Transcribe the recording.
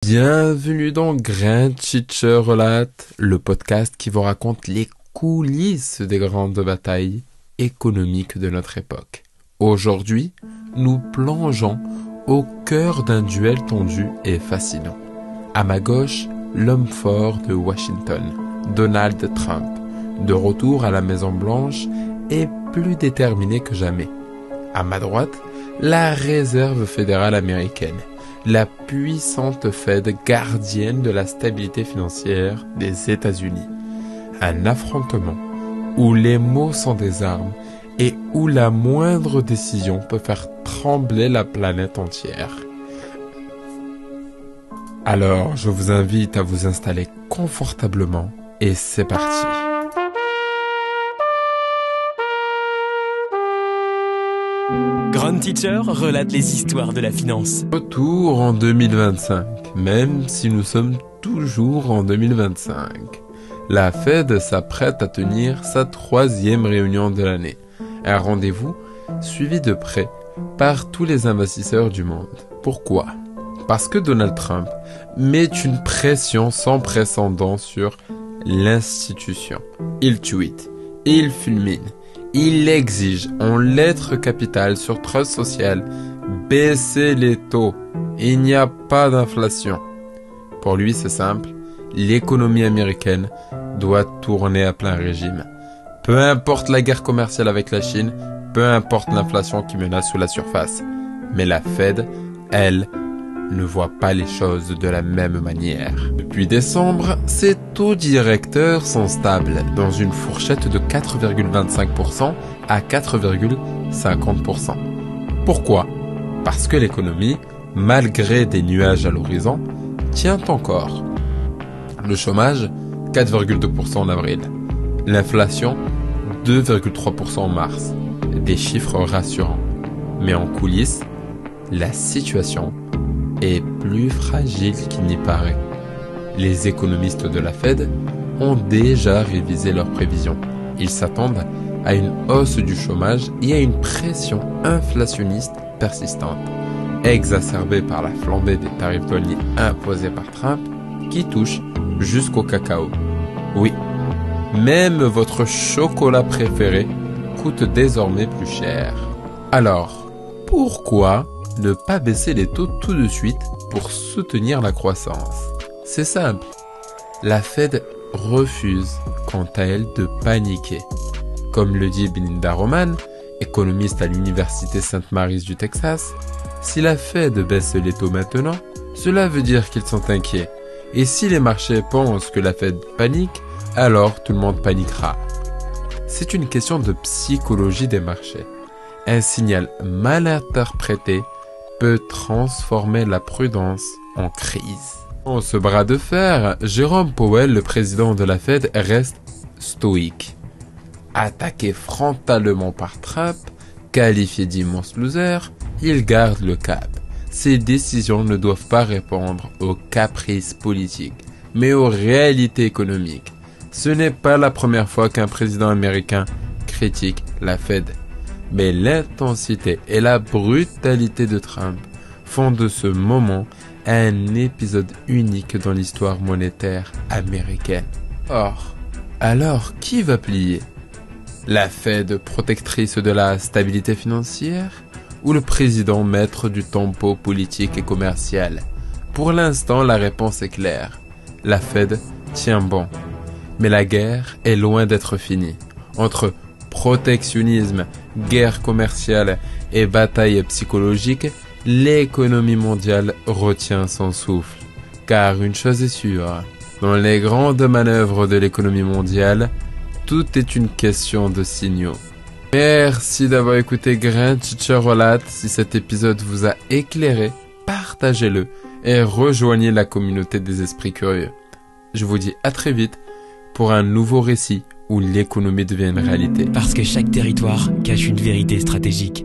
Bienvenue dans Grand Teacher Relate, le podcast qui vous raconte les coulisses des grandes batailles économiques de notre époque. Aujourd'hui, nous plongeons au cœur d'un duel tendu et fascinant. À ma gauche, l'homme fort de Washington, Donald Trump, de retour à la Maison-Blanche et plus déterminé que jamais. À ma droite, la Réserve fédérale américaine, la puissante Fed gardienne de la stabilité financière des États-Unis. Un affrontement où les mots sont des armes et où la moindre décision peut faire trembler la planète entière. Alors, je vous invite à vous installer confortablement et c'est parti. Grand Teacher relate les histoires de la finance. Retour en 2025, même si nous sommes toujours en 2025. La Fed s'apprête à tenir sa 3e réunion de l'année. Un rendez-vous suivi de près par tous les investisseurs du monde. Pourquoi ? Parce que Donald Trump met une pression sans précédent sur l'institution. Il tweet, il fulmine. Il exige en lettres capitales sur Trust Social baisser les taux. Il n'y a pas d'inflation. Pour lui, c'est simple. L'économie américaine doit tourner à plein régime. Peu importe la guerre commerciale avec la Chine, peu importe l'inflation qui menace sous la surface. Mais la Fed, elle, ne voit pas les choses de la même manière. Depuis décembre, ses taux directeurs sont stables, dans une fourchette de 4,25% à 4,50%. Pourquoi ? Parce que l'économie, malgré des nuages à l'horizon, tient encore. Le chômage, 4,2% en avril. L'inflation, 2,3% en mars. Des chiffres rassurants. Mais en coulisses, la situation est plus fragile qu'il n'y paraît. Les économistes de la Fed ont déjà révisé leurs prévisions. Ils s'attendent à une hausse du chômage et à une pression inflationniste persistante, exacerbée par la flambée des tarifs douaniers imposés par Trump, qui touche jusqu'au cacao. Oui, même votre chocolat préféré coûte désormais plus cher. Alors, pourquoi ne pas baisser les taux tout de suite pour soutenir la croissance? C'est simple. La Fed refuse, quant à elle, de paniquer. Comme le dit Belinda Roman, économiste à l'Université Sainte Mary's du Texas, si la Fed baisse les taux maintenant, cela veut dire qu'ils sont inquiets. Et si les marchés pensent que la Fed panique, alors tout le monde paniquera. C'est une question de psychologie des marchés. Un signal mal interprété peut transformer la prudence en crise. En ce bras de fer, Jérôme Powell, le président de la Fed, reste stoïque. Attaqué frontalement par Trump, qualifié d'immense loser, il garde le cap. Ses décisions ne doivent pas répondre aux caprices politiques, mais aux réalités économiques. Ce n'est pas la première fois qu'un président américain critique la Fed. Mais l'intensité et la brutalité de Trump font de ce moment un épisode unique dans l'histoire monétaire américaine. Or, alors qui va plier ? La Fed protectrice de la stabilité financière ou le président maître du tempo politique et commercial ? Pour l'instant, la réponse est claire. La Fed tient bon. Mais la guerre est loin d'être finie. Entre protectionnisme, guerre commerciale et bataille psychologique, l'économie mondiale retient son souffle. Car une chose est sûre, dans les grandes manœuvres de l'économie mondiale, tout est une question de signaux. Merci d'avoir écouté Grand Teacher Relate. Si cet épisode vous a éclairé, partagez-le et rejoignez la communauté des esprits curieux. Je vous dis à très vite pour un nouveau récit où l'économie devient une réalité. Parce que chaque territoire cache une vérité stratégique.